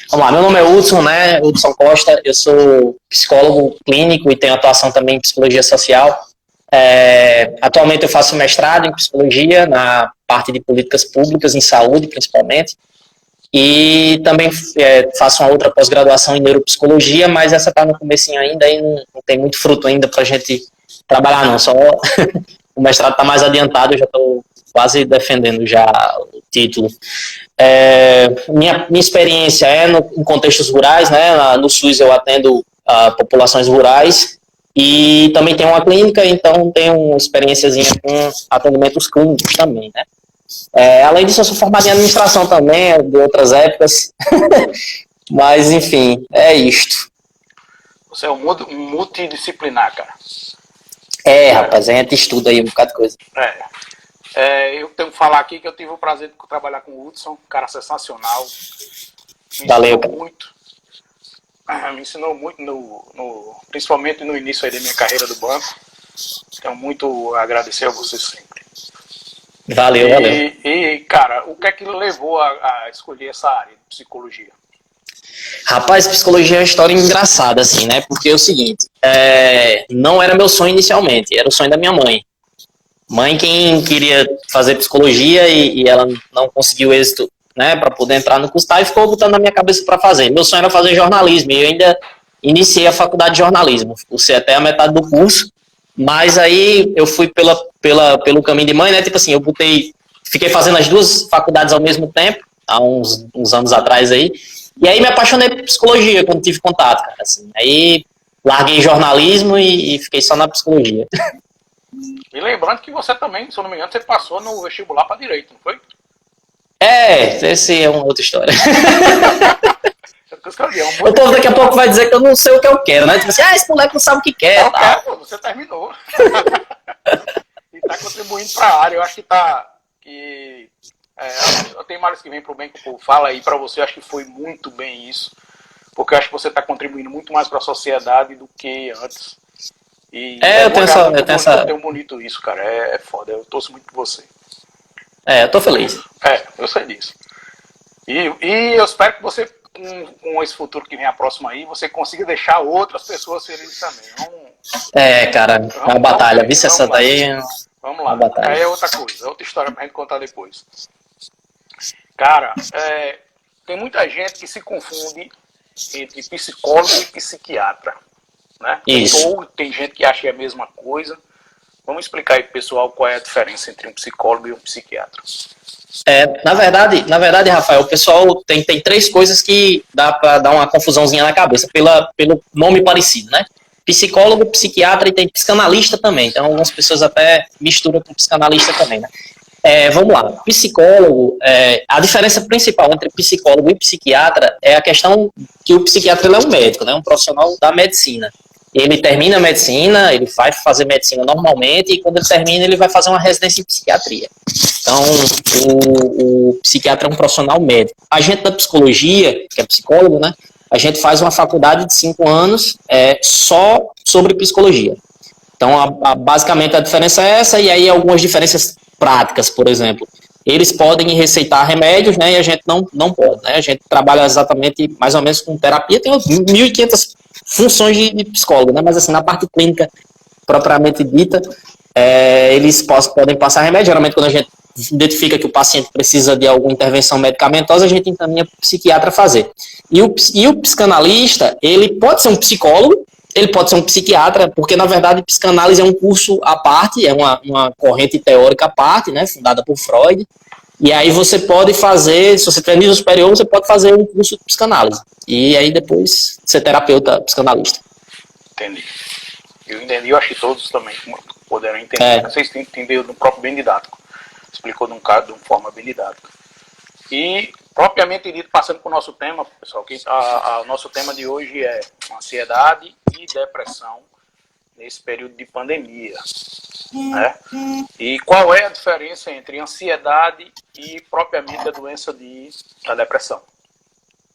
Vamos lá, meu nome é Hudson, né? Hudson Costa, eu sou psicólogo clínico e tenho atuação também em psicologia social. Atualmente eu faço mestrado em psicologia, na parte de políticas públicas, em saúde principalmente, e também faço uma outra pós-graduação em neuropsicologia, mas essa está no comecinho ainda e não tem muito fruto ainda para a gente trabalhar não, só o mestrado está mais adiantado, eu já estou quase defendendo já o título. Minha experiência é em contextos rurais, né? No SUS eu atendo populações rurais e também tenho uma clínica, então tenho uma experiênciazinha com atendimentos clínicos também, né? Além disso, eu sou formado em administração também, de outras épocas, mas enfim, é isto. Você é um multidisciplinar, cara. Rapaz, a gente estuda aí um bocado de coisa. Eu tenho que falar aqui que eu tive o prazer de trabalhar com o Hudson, um cara sensacional. Valeu, me ensinou muito, principalmente no início aí da minha carreira do banco. Tenho muito a agradecer a você sempre. Valeu. E, cara, o que é que levou a escolher essa área de psicologia? Rapaz, psicologia é uma história engraçada, assim, né? Porque é o seguinte, não era meu sonho inicialmente, era o sonho da minha mãe. Mãe quem queria fazer psicologia e ela não conseguiu êxito, né, para poder entrar no curso, e ficou botando na minha cabeça para fazer. Meu sonho era fazer jornalismo e eu ainda iniciei a faculdade de jornalismo, cursei até a metade do curso, mas aí eu fui pelo caminho de mãe, né, tipo assim, fiquei fazendo as duas faculdades ao mesmo tempo, há uns anos atrás aí, e aí me apaixonei por psicologia quando tive contato, cara, assim, aí larguei jornalismo e fiquei só na psicologia. E lembrando que você também, se eu não me engano, você passou no vestibular para direito, não foi? Esse é uma outra história. O povo daqui a pouco vai dizer que eu não sei o que eu quero, né? Tipo assim, esse moleque não sabe o que quer. Não quer, pô, você terminou. E tá contribuindo para a área. Eu acho que eu tenho mais que vem pro bem que o povo fala aí para você. Eu acho que foi muito bem isso. Porque eu acho que você tá contribuindo muito mais para a sociedade do que antes. E eu tenho bonito isso, cara. É foda. Eu torço muito por você. Eu tô feliz. Eu sei disso. E eu espero que você, com esse futuro que vem próximo aí, você consiga deixar outras pessoas felizes também. Cara, é uma batalha. Vice essa daí. Vamos lá. Aí é outra coisa, é outra história pra gente contar depois. Cara, tem muita gente que se confunde entre psicólogo e psiquiatra, né? Isso. Ou tem gente que acha que é a mesma coisa. Vamos explicar aí pro pessoal qual é a diferença entre um psicólogo e um psiquiatra. Na verdade, Rafael, o pessoal tem três coisas que dá para dar uma confusãozinha na cabeça, pelo nome parecido, né? Psicólogo, psiquiatra e tem psicanalista também. Então, algumas pessoas até misturam com psicanalista também, né? Vamos lá. Psicólogo, a diferença principal entre psicólogo e psiquiatra é a questão que o psiquiatra ele é um médico, né? Um profissional da medicina. Ele termina a medicina, ele vai fazer medicina normalmente e quando ele termina ele vai fazer uma residência em psiquiatria. Então, o psiquiatra é um profissional médico. A gente da psicologia, que é psicólogo, né? A gente faz uma faculdade de 5 anos só sobre psicologia. Então, basicamente a diferença é essa e aí algumas diferenças práticas, por exemplo. Eles podem receitar remédios, né? E a gente não pode, né? A gente trabalha exatamente mais ou menos com terapia, tem 1.500 funções de psicólogo, né? Mas assim, na parte clínica propriamente dita, eles podem passar remédio. Geralmente, quando a gente identifica que o paciente precisa de alguma intervenção medicamentosa, a gente encaminha para o psiquiatra fazer. E o psicanalista, ele pode ser um psicólogo, ele pode ser um psiquiatra, porque na verdade psicanálise é um curso à parte, é uma corrente teórica à parte, né? Fundada por Freud. E aí você pode fazer, se você tiver nível superior, você pode fazer um curso de psicanálise. E aí depois ser terapeuta psicanalista. Entendi. Eu entendi, eu acho que todos também poderão entender. Vocês entenderam no próprio bem didático. Explicou de uma forma bem didática. E, propriamente dito, passando para o nosso tema, pessoal, o nosso tema de hoje é ansiedade e depressão nesse período de pandemia. Né? E qual é a diferença entre ansiedade e propriamente a doença da depressão?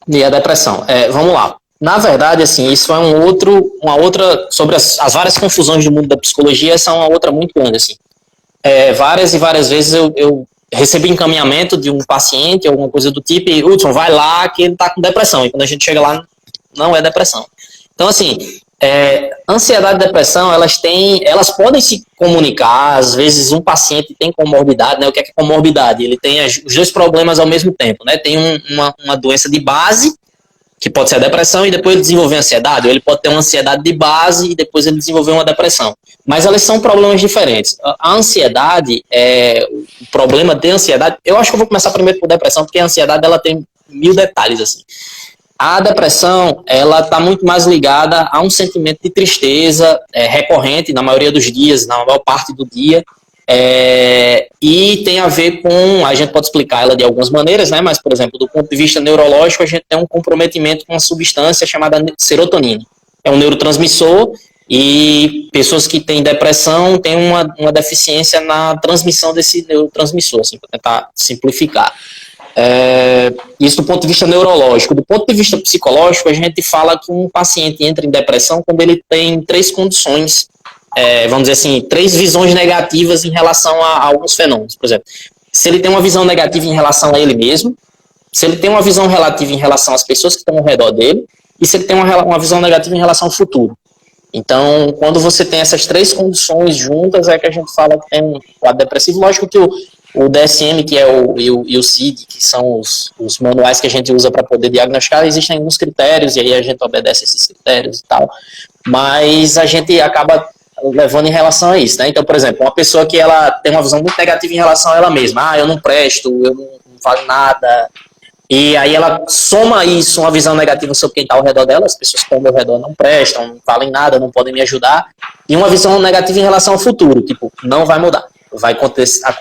E a depressão. Vamos lá. Na verdade, assim, isso é uma outra, sobre as várias confusões do mundo da psicologia, essa é uma outra muito grande, assim. Várias e várias vezes eu recebo encaminhamento de um paciente, alguma coisa do tipo, e Hudson, vai lá que ele está com depressão. E quando a gente chega lá, não é depressão. Então, assim, ansiedade e depressão, elas podem se comunicar. Às vezes um paciente tem comorbidade, né? O que é comorbidade? Ele tem os dois problemas ao mesmo tempo, né? Tem uma doença de base, que pode ser a depressão, e depois ele desenvolver ansiedade, ou ele pode ter uma ansiedade de base e depois ele desenvolver uma depressão. Mas elas são problemas diferentes. A ansiedade, o problema de ansiedade, eu acho que eu vou começar primeiro por depressão, porque a ansiedade ela tem 1000 detalhes, assim. A depressão, ela está muito mais ligada a um sentimento de tristeza recorrente, na maioria dos dias, na maior parte do dia, e tem a ver com, a gente pode explicar ela de algumas maneiras, né? Mas, por exemplo, do ponto de vista neurológico, a gente tem um comprometimento com uma substância chamada serotonina. É um neurotransmissor e pessoas que têm depressão têm uma deficiência na transmissão desse neurotransmissor, assim, para tentar simplificar. Isso do ponto de vista neurológico. Do ponto de vista psicológico, a gente fala que um paciente entra em depressão quando ele tem 3 condições, vamos dizer assim, 3 visões negativas em relação a alguns fenômenos. Por exemplo, se ele tem uma visão negativa em relação a ele mesmo, se ele tem uma visão relativa em relação às pessoas que estão ao redor dele, e se ele tem uma visão negativa em relação ao futuro. Então, quando você tem essas 3 condições juntas, é que a gente fala que tem um quadro depressivo. Lógico que o DSM, que é e o CID, que são os manuais que a gente usa para poder diagnosticar, existem alguns critérios, e aí a gente obedece esses critérios e tal, mas a gente acaba levando em relação a isso, né? Então, por exemplo, uma pessoa que ela tem uma visão muito negativa em relação a ela mesma, eu não presto, eu não falo nada, e aí ela soma isso, uma visão negativa sobre quem está ao redor dela, as pessoas que estão ao meu redor não prestam, não falam nada, não podem me ajudar, e uma visão negativa em relação ao futuro, tipo, não vai mudar. Vai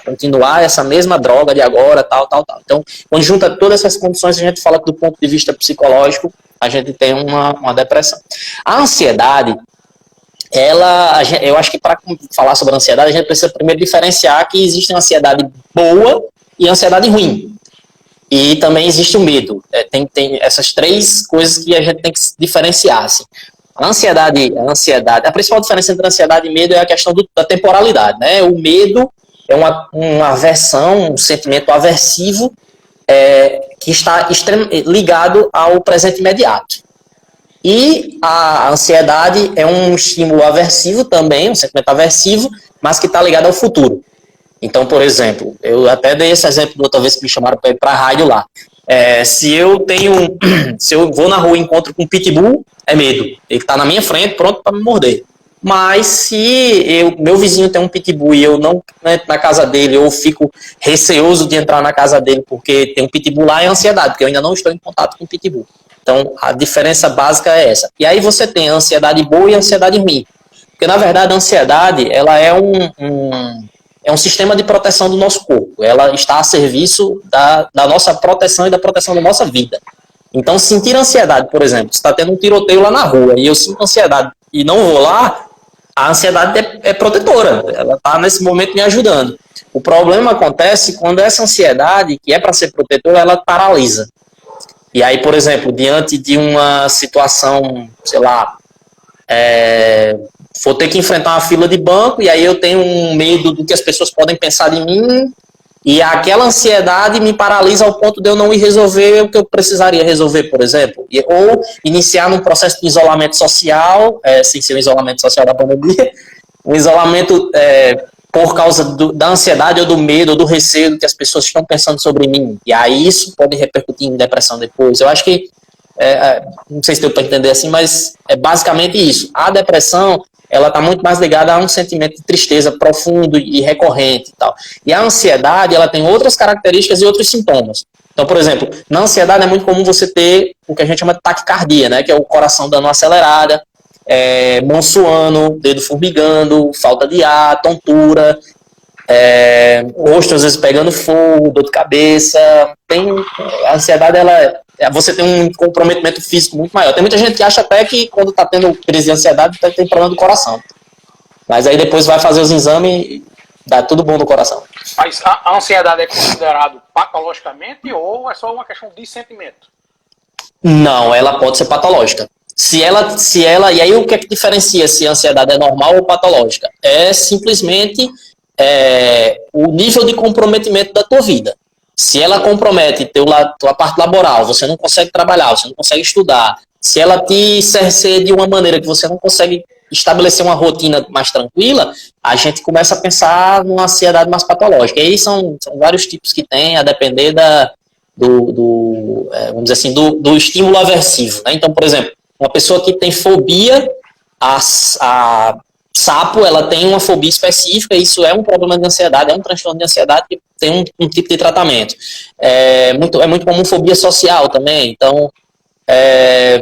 continuar essa mesma droga de agora, tal. Então, quando junta todas essas condições, a gente fala que do ponto de vista psicológico, a gente tem uma depressão. A ansiedade, eu acho que para falar sobre a ansiedade, a gente precisa primeiro diferenciar que existe ansiedade boa e ansiedade ruim. E também existe o medo. Tem essas 3 coisas que a gente tem que diferenciar, assim. A ansiedade, a principal diferença entre ansiedade e medo é a questão da temporalidade, né? O medo é uma aversão, um sentimento aversivo que está ligado ao presente imediato. E a ansiedade é um estímulo aversivo também, um sentimento aversivo, mas que está ligado ao futuro. Então, por exemplo, eu até dei esse exemplo da outra vez que me chamaram para ir para a rádio lá. Se eu vou na rua e encontro com um pitbull, é medo. Ele está na minha frente, pronto para me morder. Mas se meu vizinho tem um pitbull e eu não entro na casa dele, ou fico receoso de entrar na casa dele porque tem um pitbull lá, é ansiedade, porque eu ainda não estou em contato com o pitbull. Então, a diferença básica é essa. E aí você tem a ansiedade boa e a ansiedade ruim. Porque, na verdade, a ansiedade ela é um sistema de proteção do nosso corpo. Ela está a serviço da nossa proteção e da proteção da nossa vida. Então, sentir ansiedade, por exemplo, se está tendo um tiroteio lá na rua e eu sinto ansiedade e não vou lá, a ansiedade é protetora. Ela está, nesse momento, me ajudando. O problema acontece quando essa ansiedade, que é para ser protetora, ela paralisa. E aí, por exemplo, diante de uma situação, sei lá, vou ter que enfrentar uma fila de banco e aí eu tenho um medo do que as pessoas podem pensar de mim e aquela ansiedade me paralisa ao ponto de eu não ir resolver o que eu precisaria resolver, por exemplo. Ou iniciar num processo de isolamento social, sem ser um isolamento social da pandemia, um isolamento por causa da ansiedade ou do medo ou do receio do que as pessoas estão pensando sobre mim. E aí isso pode repercutir em depressão depois. Eu acho que, não sei se deu para entender assim, mas é basicamente isso. A depressão, ela está muito mais ligada a um sentimento de tristeza profundo e recorrente e tal. E a ansiedade, ela tem outras características e outros sintomas. Então, por exemplo, na ansiedade é muito comum você ter o que a gente chama de taquicardia, né? Que é o coração dando uma acelerada, mão suando, dedo formigando, falta de ar, tontura, rosto às vezes pegando fogo, dor de cabeça. A ansiedade, você tem um comprometimento físico muito maior. Tem muita gente que acha até que quando está tendo crise de ansiedade tem problema do coração. Mas aí depois vai fazer os exames e dá tudo bom no coração. Mas a ansiedade é considerada patologicamente ou é só uma questão de sentimento? Não, ela pode ser patológica. E aí o que é que diferencia se a ansiedade é normal ou patológica? É simplesmente o nível de comprometimento da tua vida. Se ela compromete tua parte laboral, você não consegue trabalhar, você não consegue estudar, se ela te cerceia de uma maneira que você não consegue estabelecer uma rotina mais tranquila, a gente começa a pensar numa ansiedade mais patológica. E aí são vários tipos que tem, a depender vamos dizer assim, do estímulo aversivo. Né? Então, por exemplo, uma pessoa que tem fobia a sapo, ela tem uma fobia específica, isso é um problema de ansiedade, é um transtorno de ansiedade que tem um tipo de tratamento. É muito comum fobia social também, então,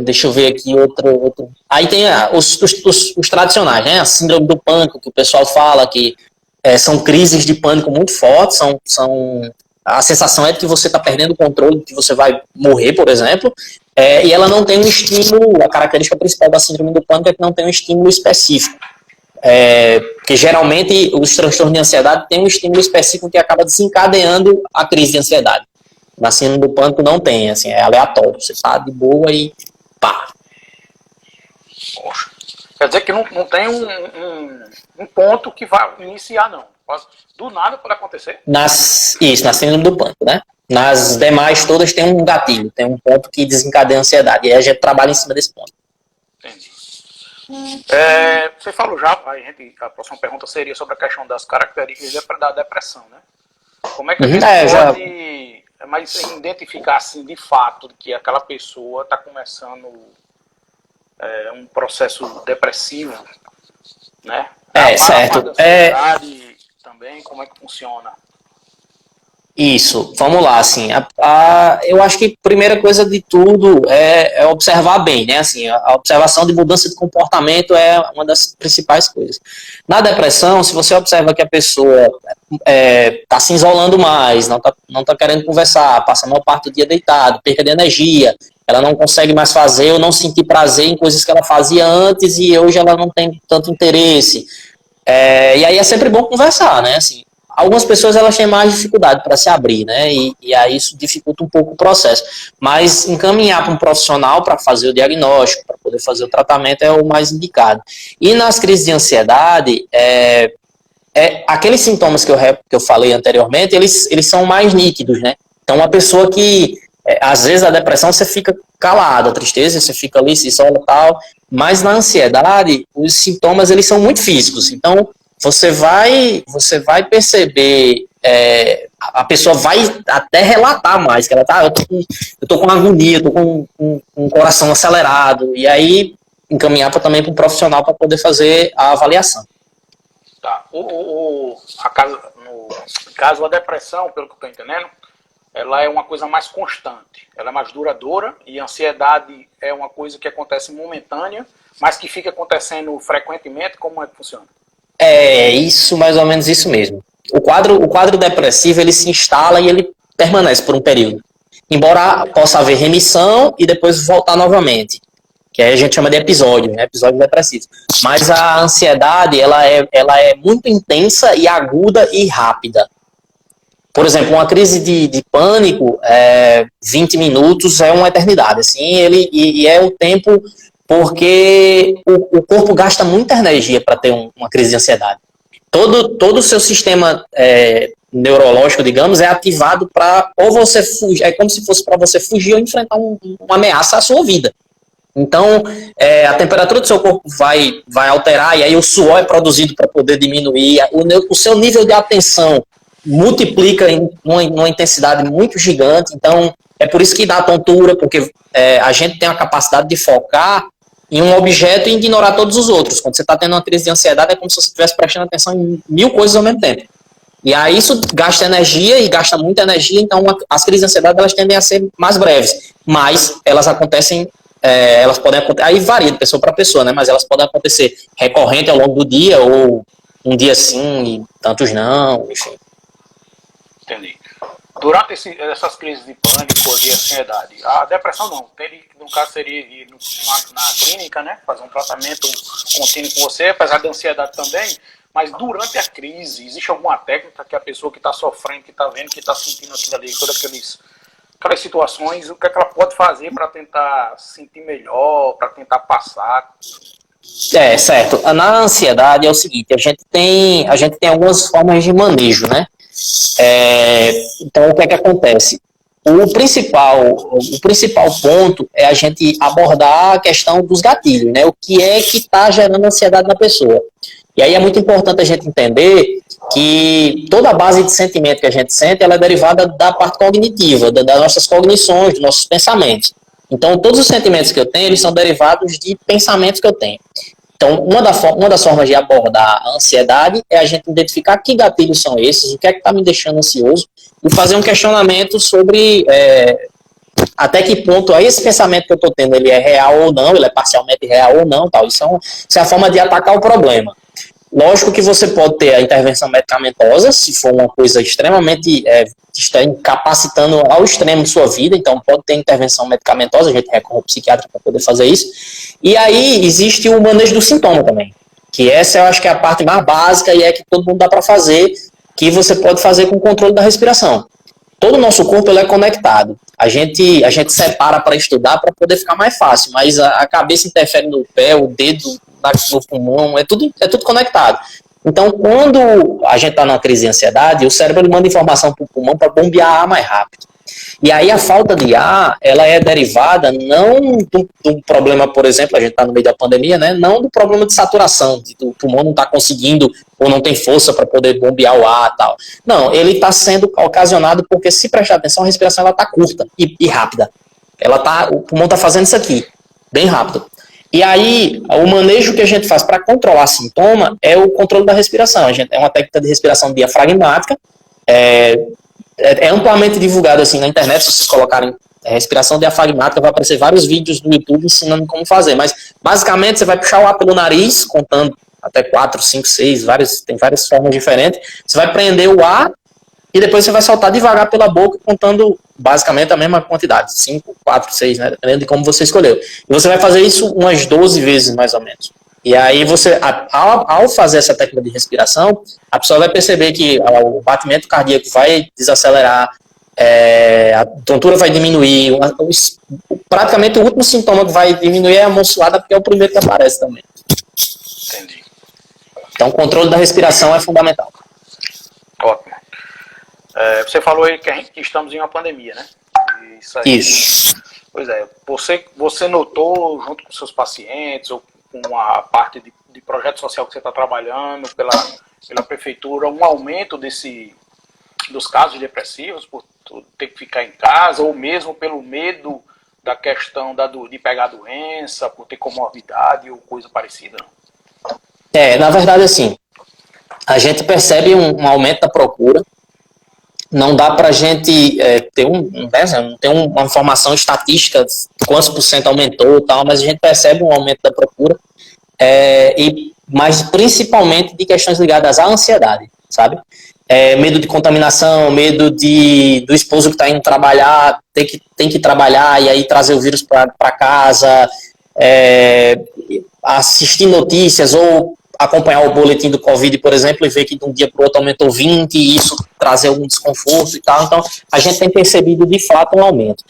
deixa eu ver aqui outro. Aí tem os tradicionais, né? A síndrome do pânico, que o pessoal fala que são crises de pânico muito fortes, a sensação é de que você está perdendo o controle, que você vai morrer, por exemplo, e ela não tem um estímulo, a característica principal da síndrome do pânico é que não tem um estímulo específico. Porque geralmente os transtornos de ansiedade têm um estímulo específico que acaba desencadeando a crise de ansiedade. Na síndrome do pânico não tem, assim, é aleatório. Você tá de boa e pá. Poxa. Quer dizer que não tem um ponto que vai iniciar, não. Do nada pode acontecer? Isso, na síndrome do pânico, né? Nas demais todas tem um gatilho, tem um ponto que desencadeia a ansiedade. E aí a gente trabalha em cima desse ponto. Entendi. Você falou já, a próxima pergunta seria sobre a questão das características da depressão, né? Como é que a gente pode mas identificar assim, de fato que aquela pessoa está começando um processo depressivo, né? Certo. Também, como é que funciona? Isso, vamos lá, assim, eu acho que a primeira coisa de tudo é observar bem, né, assim, a observação de mudança de comportamento é uma das principais coisas. Na depressão, se você observa que a pessoa está se isolando mais, não tá querendo conversar, passa a maior parte do dia deitado, perda de energia, ela não consegue mais fazer ou não sentir prazer em coisas que ela fazia antes e hoje ela não tem tanto interesse, e aí é sempre bom conversar, né, assim. Algumas pessoas elas têm mais dificuldade para se abrir, né? E aí isso dificulta um pouco o processo. Mas encaminhar para um profissional para fazer o diagnóstico, para poder fazer o tratamento é o mais indicado. E nas crises de ansiedade, aqueles sintomas que eu falei anteriormente, eles são mais nítidos, né? Então, uma pessoa que, às vezes, a depressão você fica calado, a tristeza você fica ali, se isola e tal, mas na ansiedade, os sintomas eles são muito físicos. Então, você vai perceber, a pessoa vai até relatar mais, que ela tá, eu tô com agonia, eu tô com um coração acelerado, e aí encaminhar também para um profissional para poder fazer a avaliação. Tá. No caso, a depressão, pelo que eu estou entendendo, ela é uma coisa mais constante, ela é mais duradoura, e a ansiedade é uma coisa que acontece momentânea, mas que fica acontecendo frequentemente. Como é que funciona? Isso, mais ou menos isso mesmo. O quadro depressivo, ele se instala e ele permanece por um período. Embora possa haver remissão e depois voltar novamente, que aí a gente chama de episódio, né? Episódio depressivo. Mas a ansiedade, ela é muito intensa e aguda e rápida. Por exemplo, uma crise de pânico, 20 minutos é uma eternidade. Assim, e é o tempo... porque o corpo gasta muita energia para ter uma crise de ansiedade. Todo o seu sistema neurológico, digamos, é ativado para ou você fugir, é como se fosse para você fugir ou enfrentar uma ameaça à sua vida. Então, a temperatura do seu corpo vai alterar e aí o suor é produzido para poder diminuir, o seu nível de atenção multiplica em uma intensidade muito gigante, então é por isso que dá tontura, porque a gente tem a capacidade de focar em um objeto e ignorar todos os outros. Quando você está tendo uma crise de ansiedade, é como se você estivesse prestando atenção em 1000 coisas ao mesmo tempo. E aí isso gasta energia e gasta muita energia, então as crises de ansiedade elas tendem a ser mais breves, mas elas acontecem, elas podem acontecer, aí varia de pessoa para pessoa, né? Mas elas podem acontecer recorrente ao longo do dia, ou um dia sim e tantos não, enfim. Entendi. Durante essas crises de pânico e ansiedade, a depressão não, no caso seria ir na clínica, né, fazer um tratamento contínuo com você, apesar da ansiedade também, mas durante a crise, existe alguma técnica que a pessoa que está sofrendo, que está vendo, que está sentindo aquilo ali, todas aquelas situações, o que é que ela pode fazer para tentar se sentir melhor, para tentar passar? Certo. Na ansiedade é o seguinte, a gente tem algumas formas de manejo, né? Então, o que é que acontece? O principal ponto é a gente abordar a questão dos gatilhos, né? O que é que está gerando ansiedade na pessoa. E aí é muito importante a gente entender que toda a base de sentimento que a gente sente, ela é derivada da parte cognitiva, das nossas cognições, dos nossos pensamentos. Então, todos os sentimentos que eu tenho, eles são derivados de pensamentos que eu tenho. Então, uma das formas de abordar a ansiedade é a gente identificar que gatilhos são esses, o que é que está me deixando ansioso, e fazer um questionamento sobre até que ponto esse pensamento que eu estou tendo, ele é real ou não, ele é parcialmente real ou não, tal. Isso é a forma de atacar o problema. Lógico que você pode ter a intervenção medicamentosa, se for uma coisa extremamente está incapacitando ao extremo sua vida, então pode ter intervenção medicamentosa, a gente recorre ao psiquiatra para poder fazer isso. E aí existe o manejo do sintoma também, que essa eu acho que é a parte mais básica e é que todo mundo dá para fazer, que você pode fazer com o controle da respiração. Todo o nosso corpo ele é conectado. A gente separa para estudar para poder ficar mais fácil, mas a cabeça interfere no pé, o dedo no pulmão, é tudo conectado. Então, quando a gente está numa crise de ansiedade, o cérebro ele manda informação para o pulmão para bombear ar mais rápido. E aí a falta de ar, ela é derivada não do problema, por exemplo, a gente está no meio da pandemia, né? Não do problema de saturação, do pulmão não está conseguindo ou não tem força para poder bombear o ar e tal. Não, ele está sendo ocasionado porque, se prestar atenção, a respiração está curta e rápida. O pulmão está fazendo isso aqui, bem rápido. E aí, o manejo que a gente faz para controlar sintoma é o controle da respiração. É uma técnica de respiração diafragmática, é amplamente divulgado assim na internet. Se vocês colocarem respiração diafragmática, vai aparecer vários vídeos no YouTube ensinando como fazer. Mas, basicamente, você vai puxar o ar pelo nariz, contando até 4, 5, 6, tem várias formas diferentes. Você vai prender o ar e depois você vai soltar devagar pela boca, contando basicamente a mesma quantidade, 5, 4, 6, né, dependendo de como você escolheu. E você vai fazer isso umas 12 vezes, mais ou menos. E aí você, ao fazer essa técnica de respiração, a pessoa vai perceber que o batimento cardíaco vai desacelerar, a tontura vai diminuir, praticamente o último sintoma que vai diminuir é a amonçoada, porque é o primeiro que aparece também. Entendi. Então o controle da respiração é fundamental. Ótimo. Você falou aí que estamos em uma pandemia, né? Isso. Pois é. Você notou, junto com seus pacientes, ou com a parte de projeto social que você está trabalhando, pela prefeitura, um aumento dos casos depressivos, por ter que ficar em casa, ou mesmo pelo medo da questão de pegar a doença, por ter comorbidade ou coisa parecida? Na verdade, assim, a gente percebe um aumento da procura. Não dá para a gente ter uma informação estatística, quantos por cento aumentou e tal, mas a gente percebe um aumento da procura, mas principalmente de questões ligadas à ansiedade, sabe? Medo de contaminação, medo do esposo que está indo trabalhar, tem que trabalhar e aí trazer o vírus para casa, assistir notícias ou acompanhar o boletim do Covid, por exemplo, e ver que de um dia para o outro aumentou 20 e isso trazer algum desconforto e tal. Então, a gente tem percebido, de fato, um aumento.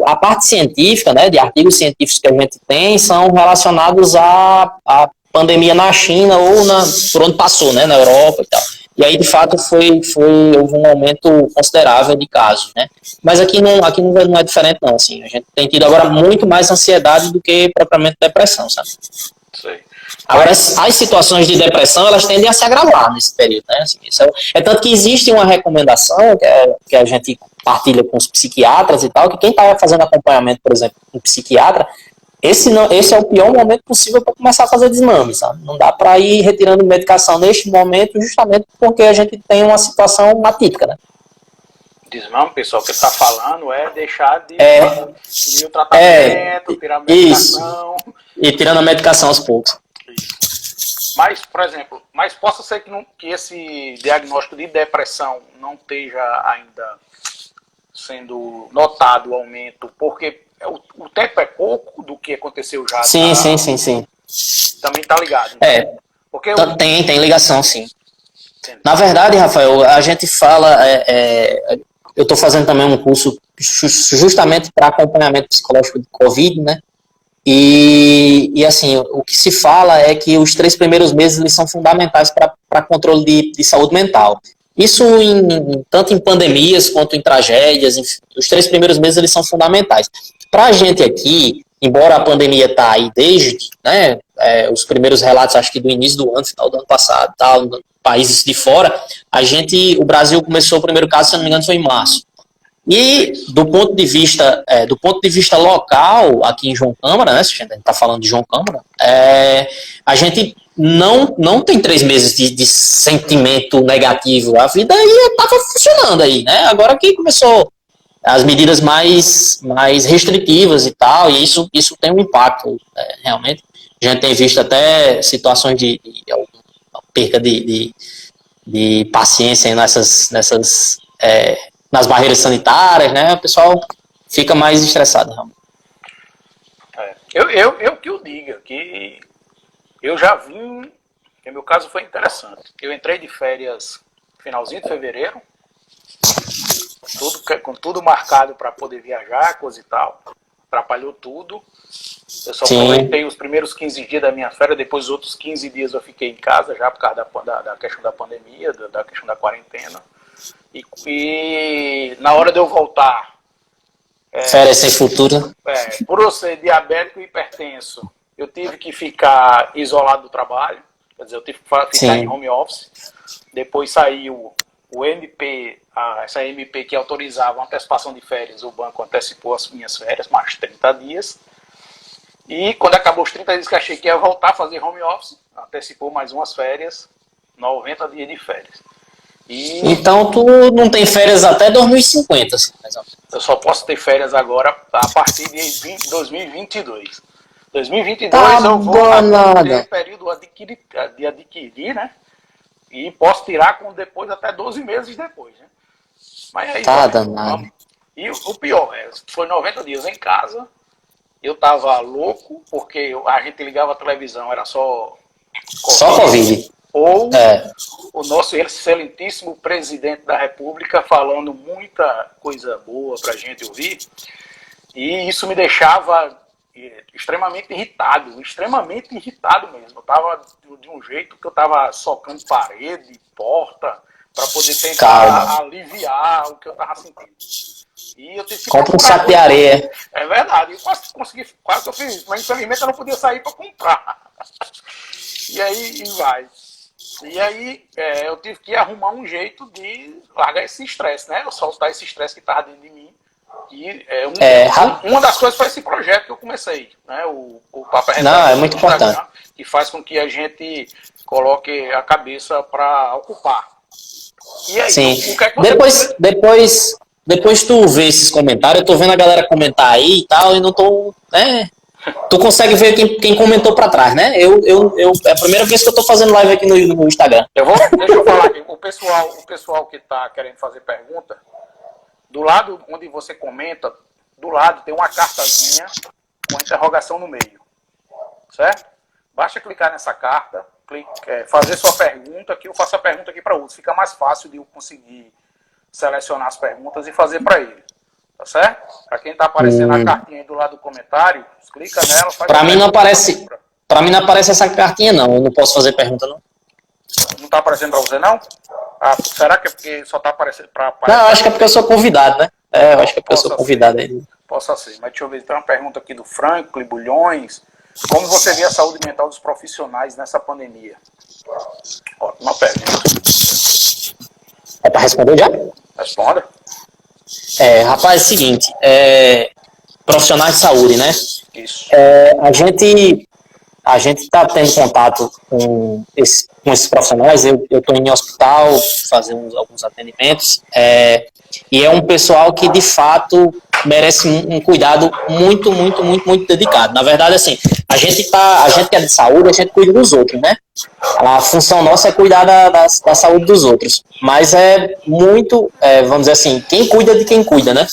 A parte científica, né, de artigos científicos que a gente tem, são relacionados à pandemia na China ou por onde passou, né, na Europa e tal. E aí, de fato, houve um aumento considerável de casos, né? Mas aqui não é diferente, não. Assim, a gente tem tido agora muito mais ansiedade do que propriamente depressão, sabe? Sei. Agora, as situações de depressão, elas tendem a se agravar nesse período, né? Assim, tanto que existe uma recomendação que a gente partilha com os psiquiatras e tal, que quem está fazendo acompanhamento, por exemplo, com um psiquiatra, esse é o pior momento possível para começar a fazer desmame, sabe? Não dá para ir retirando medicação neste momento, justamente porque a gente tem uma situação atípica, né? Desmame, pessoal, o que você está falando é deixar de ir o tratamento, tirar a medicação. Isso. E tirando a medicação aos poucos. Mas, por exemplo, possa ser que esse diagnóstico de depressão não esteja ainda sendo notado o aumento, porque o tempo é pouco do que aconteceu já. Sim. Também está ligado. Porque tem ligação, sim. Entendi. Na verdade, Rafael, a gente fala... eu estou fazendo também um curso justamente para acompanhamento psicológico de Covid, né? E assim, o que se fala é que os 3 primeiros meses eles são fundamentais para controle de saúde mental. Isso tanto em pandemias quanto em tragédias, enfim, os 3 primeiros meses eles são fundamentais. Para a gente aqui, embora a pandemia está aí desde, né, os primeiros relatos, acho que do início do ano, final do ano passado, tal, países de fora, o Brasil começou o primeiro caso, se não me engano, foi em março. E do ponto de vista local, aqui em João Câmara, né, se a gente está falando de João Câmara, a gente não tem 3 meses de sentimento negativo. A vida aí estava funcionando aí, né? Agora que começou as medidas mais restritivas e tal, e isso tem um impacto, realmente. A gente tem visto até situações de perca de paciência nas barreiras sanitárias, né? O pessoal fica mais estressado, realmente. Eu que o diga, que eu já vim, que meu caso foi interessante. Eu entrei de férias finalzinho de fevereiro, com tudo marcado para poder viajar, coisa e tal. Atrapalhou tudo. Eu só aproveitei os primeiros 15 dias da minha férias, depois os outros 15 dias eu fiquei em casa já por causa da questão da pandemia, da questão da quarentena. E na hora de eu voltar... férias sem futuro. Por eu ser diabético e hipertenso, eu tive que ficar isolado do trabalho, quer dizer, eu tive que ficar em home office. Depois saiu o MP, essa MP que autorizava a antecipação de férias, o banco antecipou as minhas férias, mais 30 dias. E quando acabou os 30 dias que achei que ia voltar a fazer home office, antecipou mais umas férias, 90 dias de férias. Então tu não tem férias até 2050, assim, mais ou menos. Eu só posso ter férias agora a partir de 2022. 2022 eu vou ter período de adquirir, né? E posso tirar depois até 12 meses depois, né? Mas aí danado. E o pior, foi 90 dias em casa. Eu tava louco, porque a gente ligava a televisão, era só Covid. Ou o nosso excelentíssimo presidente da República falando muita coisa boa pra gente ouvir. E isso me deixava extremamente irritado mesmo. Eu tava de um jeito que eu tava socando parede, porta, para poder tentar aliviar o que eu tava sentindo. E eu tive que compra um saco de areia. É verdade, eu quase que eu fiz isso, mas infelizmente eu não podia sair para comprar. E aí eu tive que arrumar um jeito de largar esse estresse, né? Eu soltar esse estresse que estava dentro de mim. E uma das coisas foi esse projeto que eu comecei, né? O Papo é Não, é muito importante. Que faz com que a gente coloque a cabeça para ocupar. E aí, sim. O que é que depois tu vê esses comentários, eu tô vendo a galera comentar aí e tal, e não tô, né? Tu consegue ver quem comentou pra trás, né? É a primeira vez que eu tô fazendo live aqui no Instagram. Deixa eu falar aqui, o pessoal que tá querendo fazer pergunta, do lado onde você comenta, do lado tem uma cartazinha com a interrogação no meio, certo? Basta clicar nessa carta, fazer sua pergunta, que eu faço a pergunta aqui para outros. Fica mais fácil de eu conseguir selecionar as perguntas e fazer para ele. Tá certo? Para quem tá aparecendo a cartinha aí do lado do comentário, clica nela, faz. Para mim não aparece essa cartinha não. Eu não posso fazer pergunta não. Não tá aparecendo para você não? Será que é porque só tá aparecendo para? Não, acho que é porque eu sou convidado, né? Eu acho que é porque eu sou convidado aí. Possa ser. Mas deixa eu ver, tem uma pergunta aqui do Franklin Bulhões. Como você vê a saúde mental dos profissionais nessa pandemia? Ótima pergunta. É para responder já? Responda. Rapaz, é o seguinte, profissionais de saúde, né? Isso. A gente está tendo contato com esses profissionais. Eu estou em hospital fazendo alguns atendimentos, e é um pessoal que de fato merece um cuidado muito, muito, muito, muito dedicado. Na verdade, assim, a gente que é de saúde, a gente cuida dos outros, né? A função nossa é cuidar da saúde dos outros. Mas é muito, vamos dizer assim, quem cuida de quem cuida, né?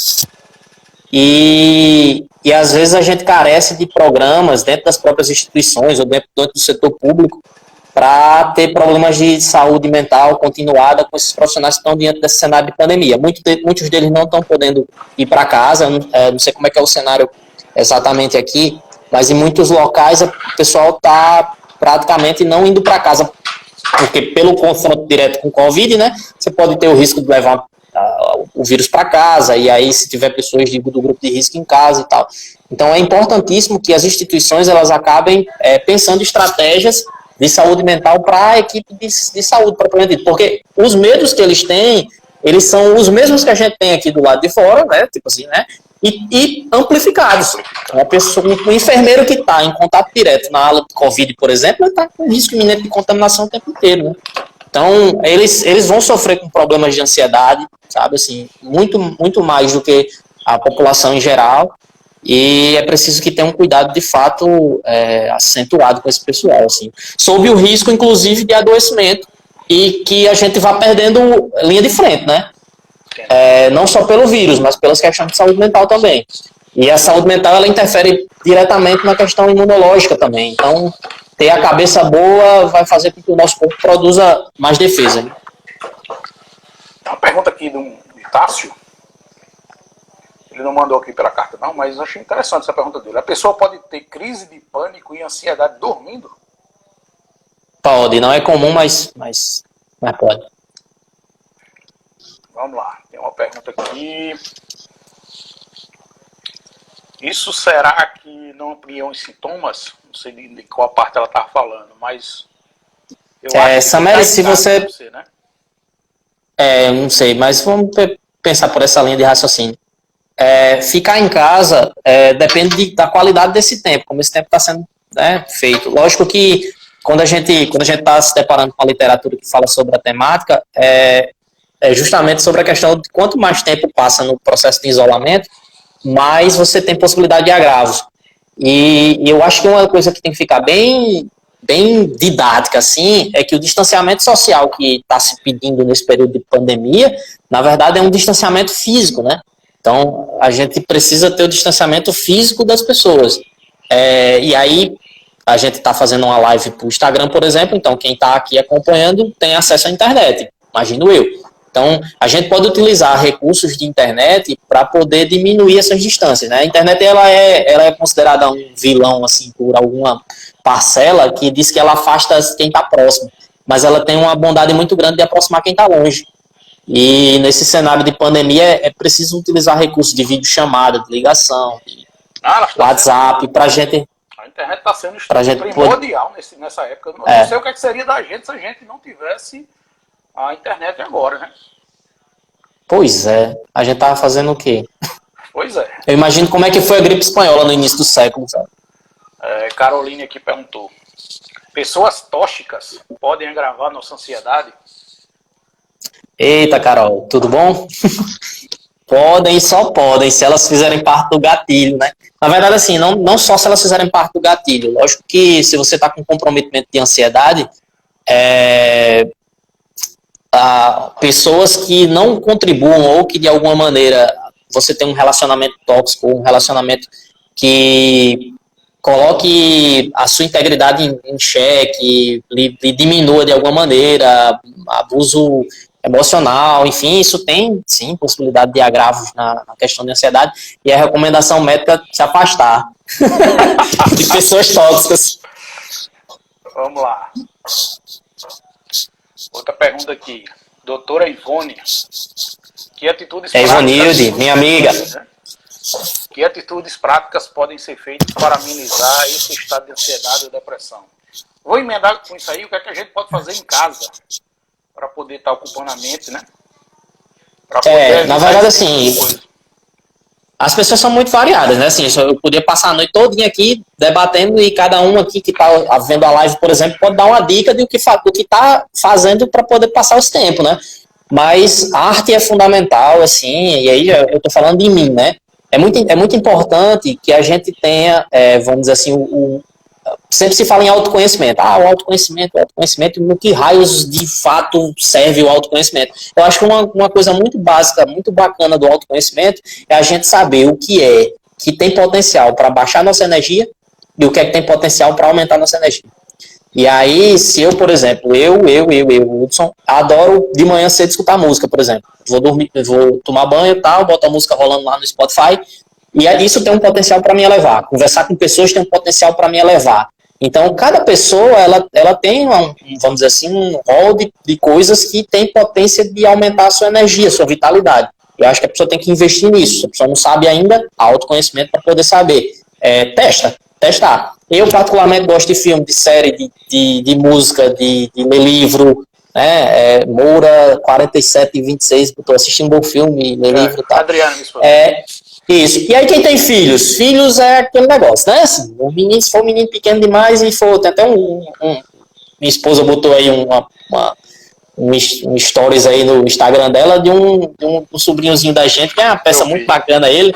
E às vezes a gente carece de programas dentro das próprias instituições ou dentro do setor público para ter problemas de saúde mental continuada com esses profissionais que estão diante desse cenário de pandemia. Muitos deles não estão podendo ir para casa, não sei como é que é o cenário exatamente aqui, mas em muitos locais o pessoal está praticamente não indo para casa, porque pelo confronto direto com o Covid, né, você pode ter o risco de levar o vírus para casa, e aí se tiver pessoas do grupo de risco em casa e tal. Então é importantíssimo que as instituições elas acabem pensando estratégias de saúde mental para a equipe de saúde propriamente dito, porque os medos que eles têm, eles são os mesmos que a gente tem aqui do lado de fora, né, tipo assim, né, e amplificados. Uma pessoa, um enfermeiro que está em contato direto na ala de Covid, por exemplo, está com risco iminente de contaminação o tempo inteiro, né? Então, eles vão sofrer com problemas de ansiedade, sabe, assim, muito mais do que a população em geral, e é preciso que tenha um cuidado, de fato, acentuado com esse pessoal, assim, sob o risco, inclusive, de adoecimento, e que a gente vá perdendo linha de frente, né? Não só pelo vírus, mas pelas questões de saúde mental também. E a saúde mental, ela interfere diretamente na questão imunológica também. Então, ter a cabeça boa vai fazer com que o nosso corpo produza mais defesa. Né? Tem uma pergunta aqui de Tássio. Ele não mandou aqui pela carta não, mas eu achei interessante essa pergunta dele. A pessoa pode ter crise de pânico e ansiedade dormindo? Pode, não é comum, mas pode. Vamos lá, tem uma pergunta aqui. Isso será que não ampliam os sintomas? Não sei de qual parte ela está falando, mas... eu acho que Samere, se você... né? Não sei, mas vamos pensar por essa linha de raciocínio. Ficar em casa depende da qualidade desse tempo, como esse tempo está sendo feito. Lógico que quando a gente está se deparando com a literatura que fala sobre a temática, é justamente sobre a questão de quanto mais tempo passa no processo de isolamento, mais você tem possibilidade de agravos. E eu acho que uma coisa que tem que ficar bem didática, assim, é que o distanciamento social que está se pedindo nesse período de pandemia, na verdade é um distanciamento físico, né? Então, a gente precisa ter o distanciamento físico das pessoas. E aí, a gente está fazendo uma live para o Instagram, por exemplo, então quem está aqui acompanhando tem acesso à internet, imagino eu. Então, a gente pode utilizar recursos de internet para poder diminuir essas distâncias, né? A internet ela é considerada um vilão assim por alguma parcela que diz que ela afasta quem está próximo, mas ela tem uma bondade muito grande de aproximar quem está longe. E nesse cenário de pandemia é preciso utilizar recursos de videochamada, de ligação, de WhatsApp, para a gente... A internet está sendo primordial nessa época. Eu não sei o que seria da gente se a gente não tivesse a internet agora, né? Pois é. A gente tava fazendo o quê? Pois é. Eu imagino como é que foi a gripe espanhola no início do século, sabe? Caroline aqui perguntou. Pessoas tóxicas podem agravar nossa ansiedade? Eita, Carol, tudo bom? Podem e só podem, se elas fizerem parte do gatilho, né? Na verdade, assim, não só se elas fizerem parte do gatilho. Lógico que se você está com comprometimento de ansiedade, pessoas que não contribuam ou que de alguma maneira você tem um relacionamento tóxico, um relacionamento que coloque a sua integridade em xeque, lhe diminua de alguma maneira, abuso emocional, enfim, isso tem, sim, possibilidade de agravos na questão de ansiedade, e a recomendação médica é se afastar de pessoas tóxicas. Vamos lá. Outra pergunta aqui. Doutora Ivone, que atitudes Ivonilde, minha amiga. Que atitudes práticas podem ser feitas para amenizar esse estado de ansiedade ou depressão? Vou emendar com isso aí, o que é que a gente pode fazer em casa para poder estar ocupando a mente, né? Na verdade, assim, as pessoas são muito variadas, né? Assim, eu podia passar a noite todinha aqui debatendo e cada um aqui que está vendo a live, por exemplo, pode dar uma dica do que está fazendo para poder passar os tempos, né? Mas a arte é fundamental, assim, e aí eu estou falando de mim, né? É muito importante que a gente tenha, vamos dizer assim, sempre se fala em autoconhecimento. O autoconhecimento, no que raios de fato serve o autoconhecimento? Eu acho que uma coisa muito básica, muito bacana do autoconhecimento é a gente saber o que tem potencial para baixar nossa energia e o que é que tem potencial para aumentar nossa energia. E aí, se eu, por exemplo, eu, Hudson, adoro de manhã cedo escutar música, por exemplo. Vou dormir, vou tomar banho e tal, boto a música rolando lá no Spotify E isso tem um potencial para me elevar. Conversar com pessoas tem um potencial para me elevar. Então, cada pessoa, ela tem, vamos dizer assim, um rol de coisas que tem potência de aumentar a sua energia, a sua vitalidade. Eu acho que a pessoa tem que investir nisso. Se a pessoa não sabe ainda, autoconhecimento para poder saber. Testar. Eu, particularmente, gosto de filme, de série, de música, de ler livro, né? Moura 4726, estou assistindo um bom filme, ler livro e tal. Adriano, isso. Isso. E aí quem tem filhos? Filhos é aquele negócio, né? Assim, o menino, se for um menino pequeno demais e for, tem até minha esposa botou aí um stories aí no Instagram dela de um sobrinhozinho da gente, que é uma peça muito bacana ele,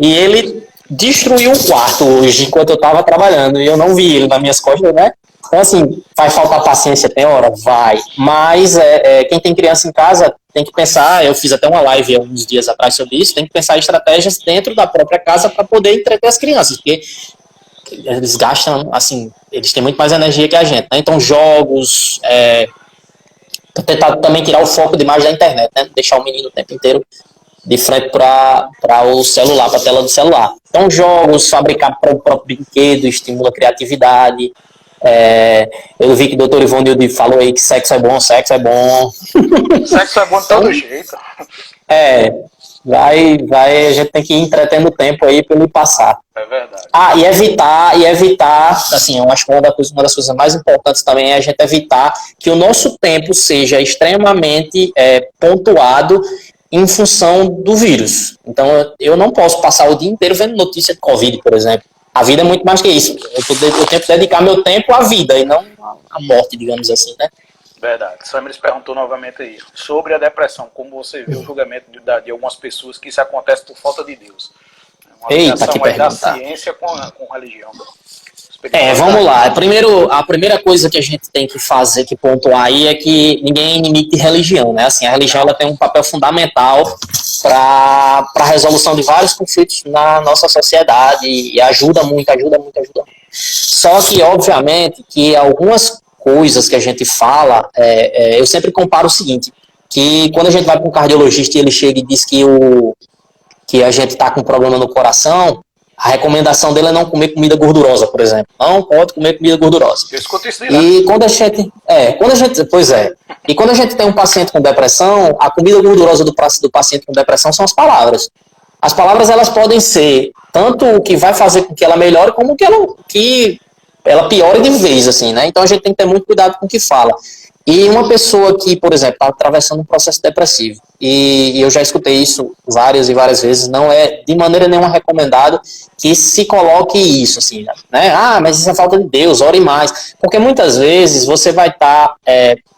e ele destruiu um quarto hoje, enquanto eu tava trabalhando, e eu não vi ele nas minhas costas, né? Então, assim, vai faltar paciência, tem hora? Vai. Mas quem tem criança em casa tem que pensar, eu fiz até uma live há uns dias atrás sobre isso, tem que pensar em estratégias dentro da própria casa para poder entreter as crianças, porque eles gastam, assim, eles têm muito mais energia que a gente, né? Então, jogos, tentar também tirar o foco demais da internet, né? Deixar o menino o tempo inteiro de frente para o celular, para a tela do celular. Então, jogos, fabricar o próprio brinquedo, estimula a criatividade. Eu vi que o Dr. Ivonildo falou aí que sexo é bom. Sexo é bom de todo jeito. A gente tem que ir entretendo o tempo aí para ele passar. É verdade. E evitar, assim, eu acho que uma das coisas mais importantes também é a gente evitar que o nosso tempo seja extremamente pontuado em função do vírus. Então, eu não posso passar o dia inteiro vendo notícia de Covid, por exemplo. A vida é muito mais que isso. Eu tenho que dedicar meu tempo à vida e não à morte, digamos assim, né? Verdade. Samires perguntou novamente aí sobre a depressão, como você vê o julgamento de algumas pessoas que isso acontece por falta de Deus. Uma ligação aí da ciência com religião. Vamos lá. Primeiro, a primeira coisa que a gente tem que fazer, que pontuar aí, é que ninguém é inimigo de religião, né? Assim, a religião ela tem um papel fundamental para a resolução de vários conflitos na nossa sociedade e ajuda muito. Só que, obviamente, que algumas coisas que a gente fala, eu sempre comparo o seguinte, que quando a gente vai para um cardiologista e ele chega e diz que a gente está com problema no coração, a recomendação dele é não comer comida gordurosa, por exemplo. Não pode comer comida gordurosa. Eu escuto isso direto. E quando a gente e quando a gente tem um paciente com depressão, a comida gordurosa do paciente com depressão são as palavras. As palavras, elas podem ser tanto o que vai fazer com que ela melhore, como que ela piore de vez, assim, né? Então a gente tem que ter muito cuidado com o que fala. E uma pessoa que, por exemplo, está atravessando um processo depressivo, e eu já escutei isso várias e várias vezes, não é de maneira nenhuma recomendado que se coloque isso, assim, né? Mas isso é falta de Deus, ore mais. Porque muitas vezes você vai estar,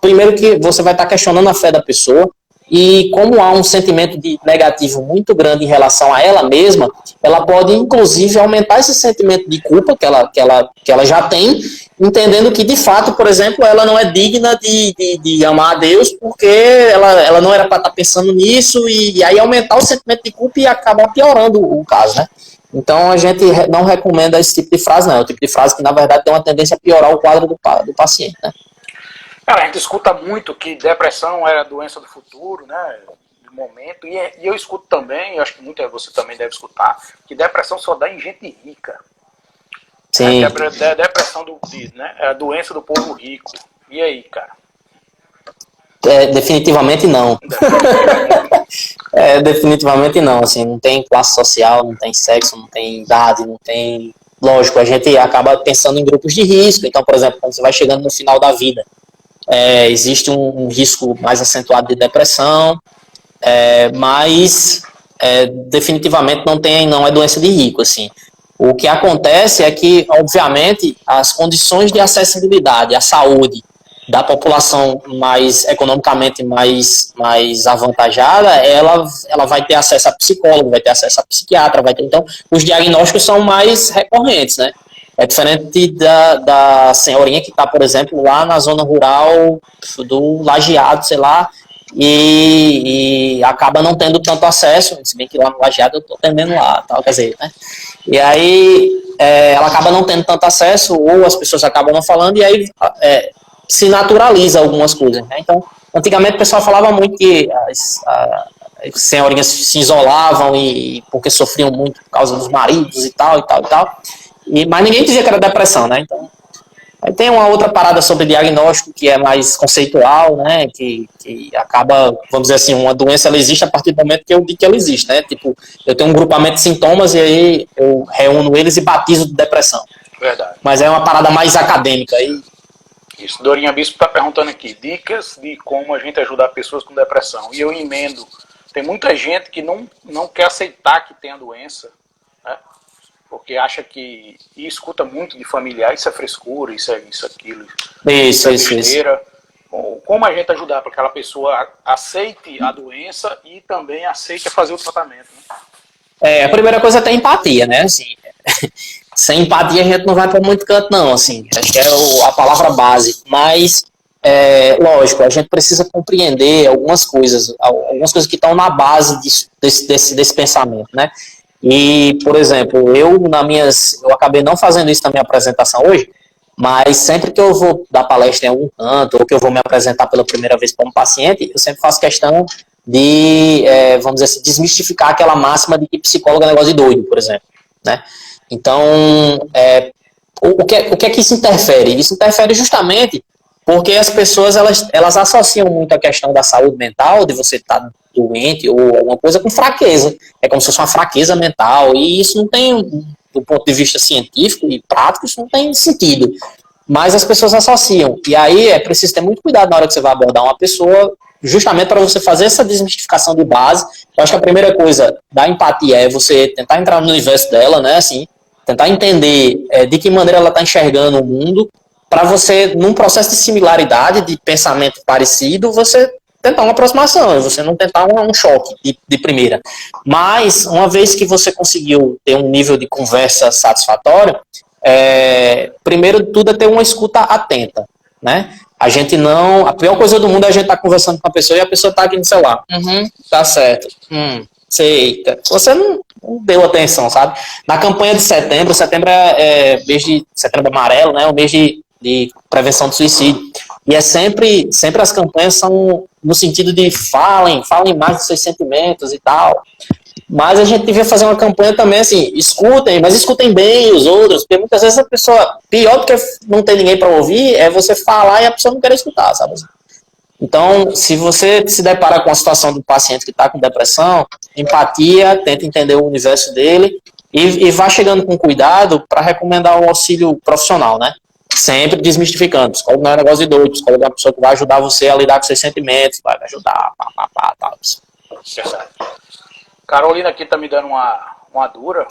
primeiro que você vai estar questionando a fé da pessoa, e como há um sentimento negativo muito grande em relação a ela mesma, ela pode, inclusive, aumentar esse sentimento de culpa que ela já tem, entendendo que, de fato, por exemplo, ela não é digna de amar a Deus, porque ela não era para estar pensando nisso, e aí aumentar o sentimento de culpa e acabar piorando o caso, né? Então, a gente não recomenda esse tipo de frase, não. É o tipo de frase que, na verdade, tem uma tendência a piorar o quadro do paciente, né? Cara, a gente escuta muito que depressão é a doença do futuro, né? Do momento. E eu escuto também, eu acho que você também deve escutar, que depressão só dá em gente rica. Sim. Depressão né? É a doença do povo rico. E aí, cara? Definitivamente não. Definitivamente não. Assim, não tem classe social, não tem sexo, não tem idade, não tem. Lógico, a gente acaba pensando em grupos de risco. Então, por exemplo, quando você vai chegando no final da vida, existe um risco mais acentuado de depressão, mas definitivamente não é doença de rico, assim. O que acontece é que, obviamente, as condições de acessibilidade à saúde da população mais economicamente mais avantajada, ela vai ter acesso a psicólogo, vai ter acesso a psiquiatra, então os diagnósticos são mais recorrentes, né? É diferente da senhorinha que está, por exemplo, lá na zona rural do Lajeado, sei lá, e acaba não tendo tanto acesso, se bem que lá no Lajeado eu estou atendendo lá, tal, quer dizer, né? E aí ela acaba não tendo tanto acesso, ou as pessoas acabam não falando, e aí se naturaliza algumas coisas, né? Então, antigamente o pessoal falava muito que senhorinhas se isolavam e porque sofriam muito por causa dos maridos e tal, e tal, e tal. Mas ninguém dizia que era depressão, né? Então, aí tem uma outra parada sobre diagnóstico que é mais conceitual, né? Que acaba, vamos dizer assim, uma doença ela existe a partir do momento que eu digo que ela existe, né? Tipo, eu tenho um grupamento de sintomas e aí eu reúno eles e batizo de depressão. Verdade. Mas é uma parada mais acadêmica aí. Isso, Dorinha Bispo está perguntando aqui, dicas de como a gente ajudar pessoas com depressão. E eu emendo, tem muita gente que não quer aceitar que tem a doença, né? Porque acha que, e escuta muito de familiar, isso é frescura, isso é isso, aquilo, isso é besteira. Como a gente ajudar para que aquela pessoa aceite a doença e também aceite fazer o tratamento, né? A primeira coisa é ter empatia, né? Assim, sem empatia a gente não vai para muito canto, não. Assim, acho que é a palavra base. Mas, lógico, a gente precisa compreender algumas coisas que estão na base desse pensamento, né? E, por exemplo, eu acabei não fazendo isso na minha apresentação hoje, mas sempre que eu vou dar palestra em algum canto, ou que eu vou me apresentar pela primeira vez para um paciente, eu sempre faço questão de, vamos dizer assim, desmistificar aquela máxima de que psicólogo é negócio de doido, por exemplo, né? Então, o que é que isso interfere? Isso interfere justamente porque as pessoas, elas associam muito a questão da saúde mental, de você estar doente ou alguma coisa, com fraqueza. É como se fosse uma fraqueza mental, e isso não tem, do ponto de vista científico e prático, isso não tem sentido. Mas as pessoas associam. E aí é preciso ter muito cuidado na hora que você vai abordar uma pessoa, justamente para você fazer essa desmistificação de base. Eu acho que a primeira coisa da empatia é você tentar entrar no universo dela, né, assim, tentar entender de que maneira ela está enxergando o mundo, para você, num processo de similaridade, de pensamento parecido, você tentar uma aproximação, você não tentar um choque de primeira. Mas, uma vez que você conseguiu ter um nível de conversa satisfatório, primeiro de tudo é ter uma escuta atenta, né? A pior coisa do mundo é a gente estar conversando com a pessoa e a pessoa está aqui no celular. Tá certo. Sei. Você não deu atenção, sabe? Na campanha de setembro é mês de setembro amarelo, né? O mês de prevenção do suicídio. E sempre as campanhas são no sentido de falem mais dos seus sentimentos e tal. Mas a gente devia fazer uma campanha também assim, mas escutem bem os outros, porque muitas vezes a pessoa, pior do que não ter ninguém para ouvir, é você falar e a pessoa não quer escutar, sabe? Então, se você se depara com a situação do paciente que está com depressão, empatia, tenta entender o universo dele e vá chegando com cuidado para recomendar um auxílio profissional, né? Sempre desmistificando. Psicólogo não é um negócio de doido, psicólogo é uma pessoa que vai ajudar você a lidar com seus sentimentos, vai ajudar, tal. Verdade. Carolina aqui tá me dando uma dura.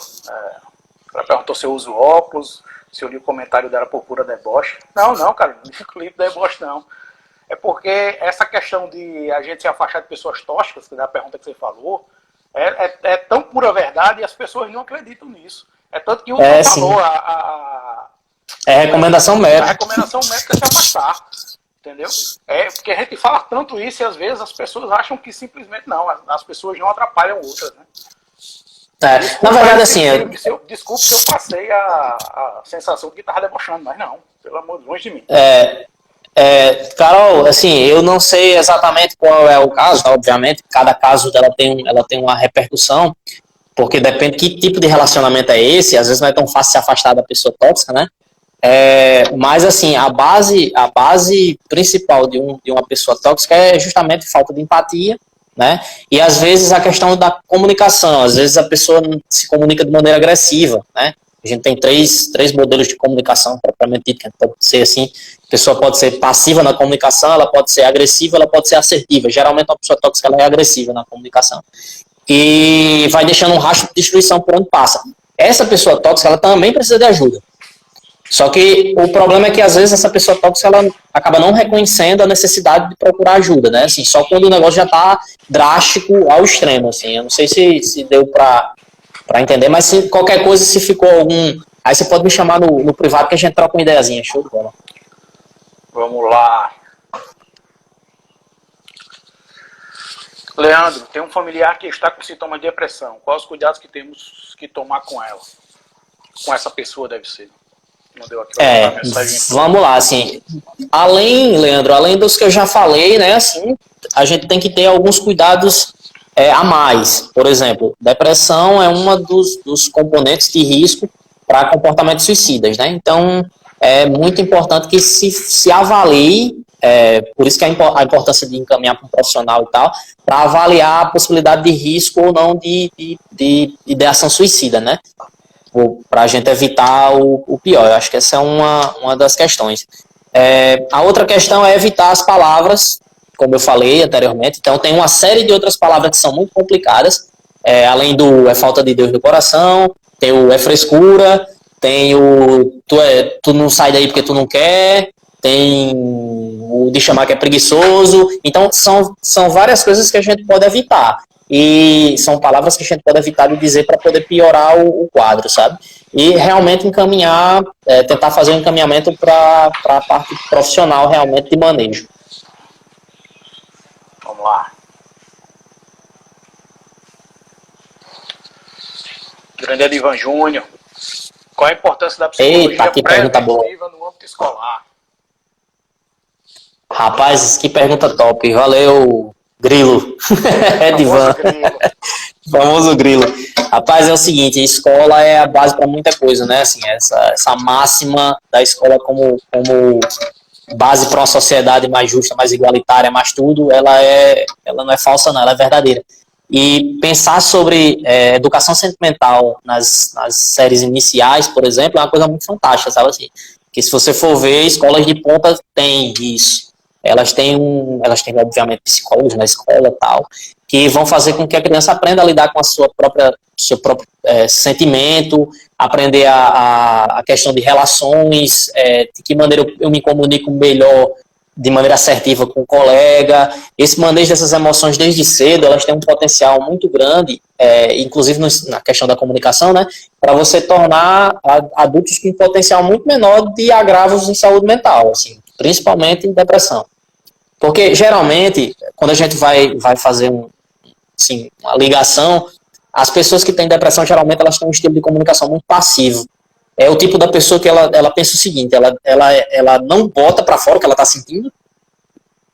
Ela perguntou se eu uso óculos, se eu li o comentário dela por pura deboche. Não, cara, não li deboche, não. É porque essa questão de a gente se afastar de pessoas tóxicas, que é a pergunta que você falou, é tão pura verdade e as pessoas não acreditam nisso. É tanto que o falou, recomendação médica. A recomendação médica é se afastar. Entendeu? Porque a gente fala tanto isso e às vezes as pessoas acham que simplesmente não, as pessoas não atrapalham outras, né? Na verdade, assim... Desculpe se eu passei a sensação de que estava debochando, mas não, pelo amor de Deus, longe de mim. Carol, assim, eu não sei exatamente qual é o caso, obviamente, cada caso ela tem uma repercussão, porque depende que tipo de relacionamento é esse, às vezes não é tão fácil se afastar da pessoa tóxica, né? Mas assim, a base principal de uma pessoa tóxica é justamente falta de empatia, né? E às vezes a questão da comunicação, às vezes a pessoa se comunica de maneira agressiva, né? A gente tem três modelos de comunicação propriamente dito, que pode ser assim, a pessoa pode ser passiva na comunicação, ela pode ser agressiva, ela pode ser assertiva. Geralmente uma pessoa tóxica ela é agressiva na comunicação. E vai deixando um rastro de destruição por onde passa. Essa pessoa tóxica, ela também precisa de ajuda. Só que o problema é que às vezes essa pessoa tóxica ela acaba não reconhecendo a necessidade de procurar ajuda, né? Assim, só quando o negócio já está drástico ao extremo, assim. Eu não sei se deu para entender, mas se qualquer coisa, se ficou algum... Aí você pode me chamar no privado que a gente troca uma ideiazinha. Show de bola. Vamos lá. Leandro, tem um familiar que está com sintomas de depressão. Quais os cuidados que temos que tomar com ela? Com essa pessoa deve ser. Mandou aqui vamos lá, assim, Leandro, além dos que eu já falei, né, assim, a gente tem que ter alguns cuidados a mais. Por exemplo, depressão é uma dos componentes de risco para comportamentos suicidas, né? Então, é muito importante que se avalie, por isso que a importância de encaminhar para um profissional e tal, para avaliar a possibilidade de risco ou não de ideação suicida, né? Para a gente evitar o pior. Eu acho que essa é uma das questões. A outra questão é evitar as palavras, como eu falei anteriormente. Então, tem uma série de outras palavras que são muito complicadas, além do falta de Deus no coração, tem o frescura, tem o tu não sai daí porque tu não quer, tem o de chamar que é preguiçoso. Então, são várias coisas que a gente pode evitar. E são palavras que a gente pode evitar de dizer para poder piorar o quadro, sabe? E realmente encaminhar, tentar fazer um encaminhamento para a parte profissional realmente de manejo. Vamos lá. Grande Edivan Júnior. Qual a importância da psicologia preventiva no âmbito escolar? Rapaz, que pergunta top. Valeu, Grilo. Edivan. Famoso Grilo. Rapaz, é o seguinte, a escola é a base para muita coisa, né? Assim, essa máxima da escola como base para uma sociedade mais justa, mais igualitária, mais tudo, ela não é falsa, não, ela é verdadeira. E pensar sobre educação sentimental nas séries iniciais, por exemplo, é uma coisa muito fantástica, sabe assim? Que se você for ver, escolas de ponta têm isso. Elas têm, obviamente, psicólogos na escola e tal, que vão fazer com que a criança aprenda a lidar com seu próprio sentimento, aprender a questão de relações, de que maneira eu me comunico melhor, de maneira assertiva com o colega. Esse manejo dessas emoções desde cedo, elas têm um potencial muito grande, inclusive na questão da comunicação, né, para você tornar adultos com um potencial muito menor de agravos em saúde mental, assim, principalmente em depressão. Porque, geralmente, quando a gente vai fazer uma ligação, as pessoas que têm depressão, geralmente, elas têm um estilo de comunicação muito passivo. É o tipo da pessoa que ela pensa o seguinte, ela não bota para fora o que ela está sentindo,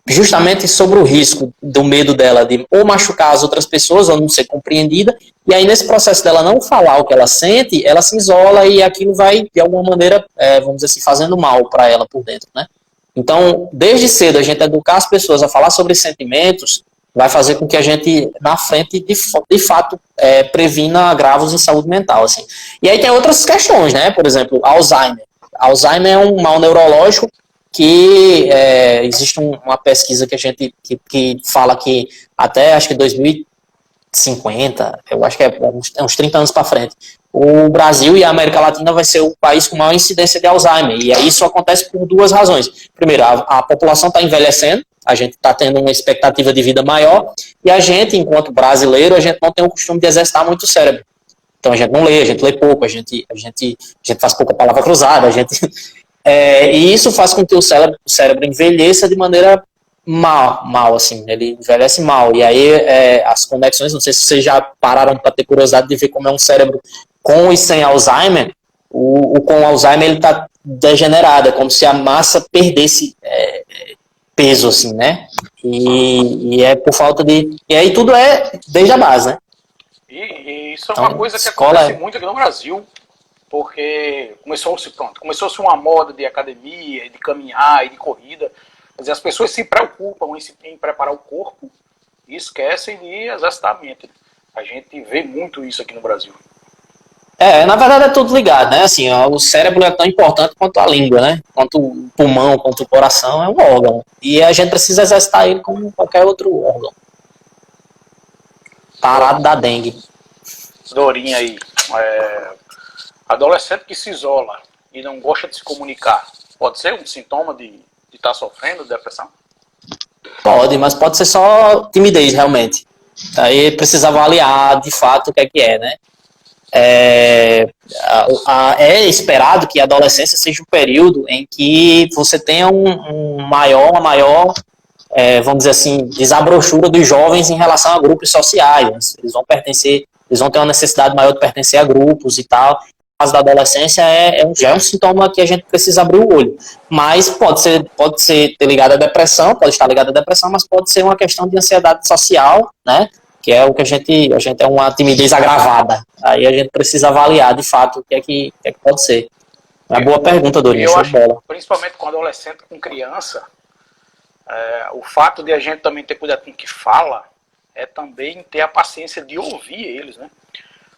justamente sobre o risco do medo dela de ou machucar as outras pessoas, ou não ser compreendida, e aí nesse processo dela não falar o que ela sente, ela se isola e aquilo vai, de alguma maneira, vamos dizer assim, fazendo mal para ela por dentro, né? Então, desde cedo, a gente educar as pessoas a falar sobre sentimentos vai fazer com que a gente, na frente, de fato, previna agravos em saúde mental. Assim. E aí tem outras questões, né? Por exemplo, Alzheimer. Alzheimer é um mal neurológico que existe uma pesquisa que fala que até, acho que 2050, eu acho que é uns 30 anos para frente, o Brasil e a América Latina vai ser o país com maior incidência de Alzheimer. E aí isso acontece por duas razões. Primeiro, a população está envelhecendo, a gente está tendo uma expectativa de vida maior, e a gente, enquanto brasileiro, a gente não tem o costume de exercitar muito o cérebro. Então a gente não lê, a gente lê pouco, a gente faz pouca palavra cruzada, e isso faz com que o cérebro envelheça de maneira mal, assim, ele envelhece mal. E aí as conexões, não sei se vocês já pararam para ter curiosidade de ver como é um cérebro com e sem Alzheimer. O com Alzheimer ele está degenerado, é como se a massa perdesse peso, assim, né? E é por falta de... E aí tudo é desde a base, né? E isso é uma coisa que acontece muito aqui no Brasil, porque começou-se uma moda de academia, de caminhar e de corrida. Quer dizer, as pessoas se preocupam em preparar o corpo e esquecem de exercitar a mente. A gente vê muito isso aqui no Brasil. Na verdade é tudo ligado, né? Assim, o cérebro é tão importante quanto a língua, né? Quanto o pulmão, quanto o coração, é um órgão. E a gente precisa exercitar ele como qualquer outro órgão. Parado da dengue. Dorinha aí. Adolescente que se isola e não gosta de se comunicar, pode ser um sintoma de estar sofrendo de depressão? Pode, mas pode ser só timidez, realmente. Aí precisa avaliar, de fato, o que é, né? É esperado que a adolescência seja um período em que você tenha uma maior, vamos dizer assim, desabrochura dos jovens em relação a grupos sociais. Eles vão ter uma necessidade maior de pertencer a grupos e tal. No caso da adolescência já é um sintoma que a gente precisa abrir o olho. Mas pode ser ligado à depressão, pode estar ligado à depressão, mas pode ser uma questão de ansiedade social, né? que é o que a gente é uma timidez agravada. Aí a gente precisa avaliar, de fato, o que é que pode ser. É uma boa pergunta, Dorinha, show de bola. Principalmente com adolescente, com criança, o fato de a gente também ter cuidado com o que fala é também ter a paciência de ouvir eles, né?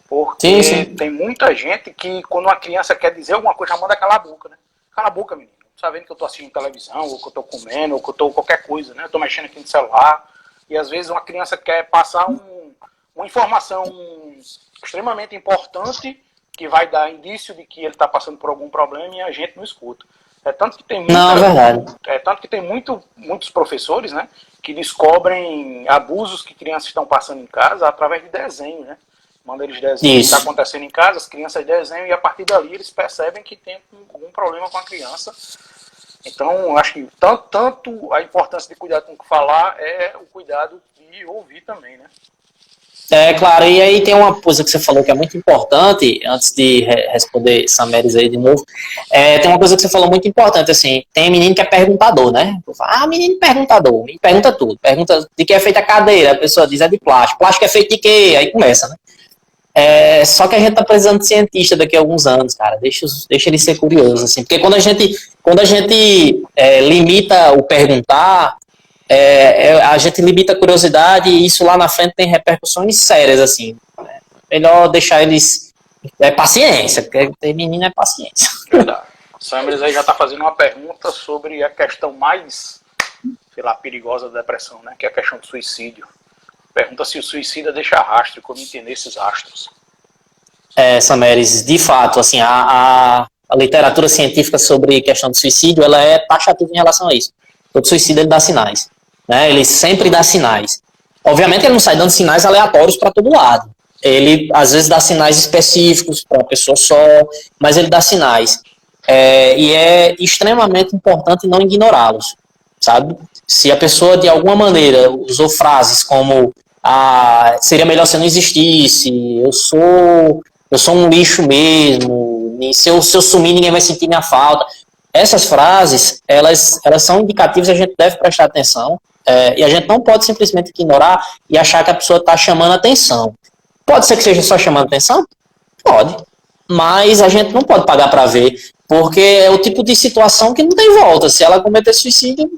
Porque sim. Tem muita gente que, quando uma criança quer dizer alguma coisa, já manda calar a boca, né? Cala a boca, menino. Tá vendo que eu tô assistindo televisão, ou que eu tô comendo, ou que eu tô qualquer coisa, né? Eu tô mexendo aqui no celular. E às vezes uma criança quer passar uma informação extremamente importante que vai dar indício de que ele está passando por algum problema e a gente não escuta. Tanto que tem muitos professores, né, que descobrem abusos que crianças estão passando em casa através de desenho, né? Manda eles desenhar o que está acontecendo em casa, as crianças desenham e a partir dali eles percebem que tem algum problema com a criança. Então, acho que tanto a importância de cuidar com o que falar é o cuidado de ouvir também, né? Claro, e aí tem uma coisa que você falou que é muito importante, antes de responder Sameres aí de novo, tem uma coisa que você falou muito importante, assim, tem menino que é perguntador, né? Menino perguntador, me pergunta tudo, pergunta de que é feita a cadeira, a pessoa diz, é de plástico, plástico é feito de quê? Aí começa, né? Só que a gente tá precisando de cientista daqui a alguns anos, cara, deixa ele ser curioso, assim, porque quando a gente limita o perguntar, a gente limita a curiosidade e isso lá na frente tem repercussões sérias, assim. Melhor deixar eles... paciência, porque ter menino é paciência. Verdade. O Samers aí já está fazendo uma pergunta sobre a questão mais, sei lá, perigosa da depressão, né? Que é a questão do suicídio. Pergunta se o suicida deixa rastro e como entender esses rastros. Sameres, de fato, assim, a literatura científica sobre questão do suicídio, ela é taxativa em relação a isso. Todo suicida, ele dá sinais. Né? Ele sempre dá sinais. Obviamente, ele não sai dando sinais aleatórios para todo lado. Ele, às vezes, dá sinais específicos para uma pessoa só, mas ele dá sinais. E é extremamente importante não ignorá-los, sabe? Se a pessoa, de alguma maneira, usou frases como seria melhor se eu não existisse, eu sou um lixo mesmo, e se eu sumir ninguém vai sentir minha falta. Essas frases, elas são indicativas e a gente deve prestar atenção. E a gente não pode simplesmente ignorar e achar que a pessoa está chamando atenção. Pode ser que seja só chamando atenção? Pode. Mas a gente não pode pagar para ver, porque é o tipo de situação que não tem volta. Se ela cometer suicídio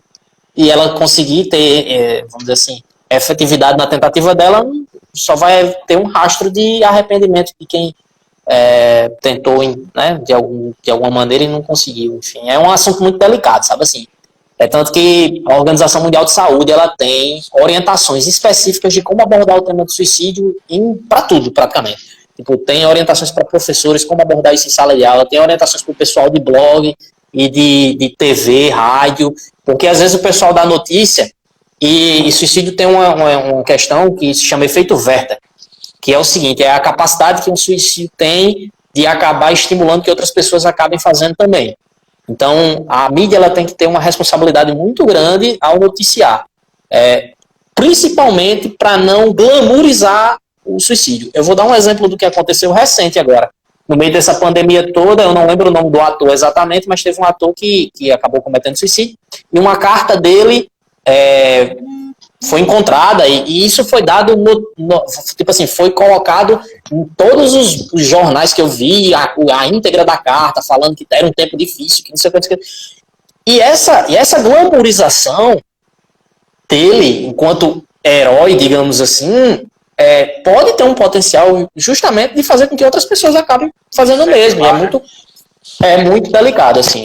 e ela conseguir ter, vamos dizer assim, efetividade na tentativa dela, só vai ter um rastro de arrependimento de quem tentou, né, de alguma maneira e não conseguiu. Enfim, é um assunto muito delicado, sabe assim. Tanto que a Organização Mundial de Saúde, ela tem orientações específicas de como abordar o tema do suicídio para tudo, praticamente. Tipo, tem orientações para professores, como abordar isso em sala de aula, tem orientações para o pessoal de blog e de TV, rádio, porque às vezes o pessoal dá notícia e suicídio tem uma questão que se chama efeito Werther, que é o seguinte, é a capacidade que um suicídio tem de acabar estimulando que outras pessoas acabem fazendo também. Então, a mídia ela tem que ter uma responsabilidade muito grande ao noticiar, principalmente para não glamourizar o suicídio. Eu vou dar um exemplo do que aconteceu recente agora. No meio dessa pandemia toda, eu não lembro o nome do ator exatamente, mas teve um ator que acabou cometendo suicídio, e uma carta dele foi encontrada, e isso foi dado, tipo assim, foi colocado em todos os jornais que eu vi, a íntegra da carta, falando que era um tempo difícil, que não sei o que. E essa glamourização dele, enquanto herói, digamos assim, pode ter um potencial justamente de fazer com que outras pessoas acabem fazendo o mesmo. E é muito delicado, assim,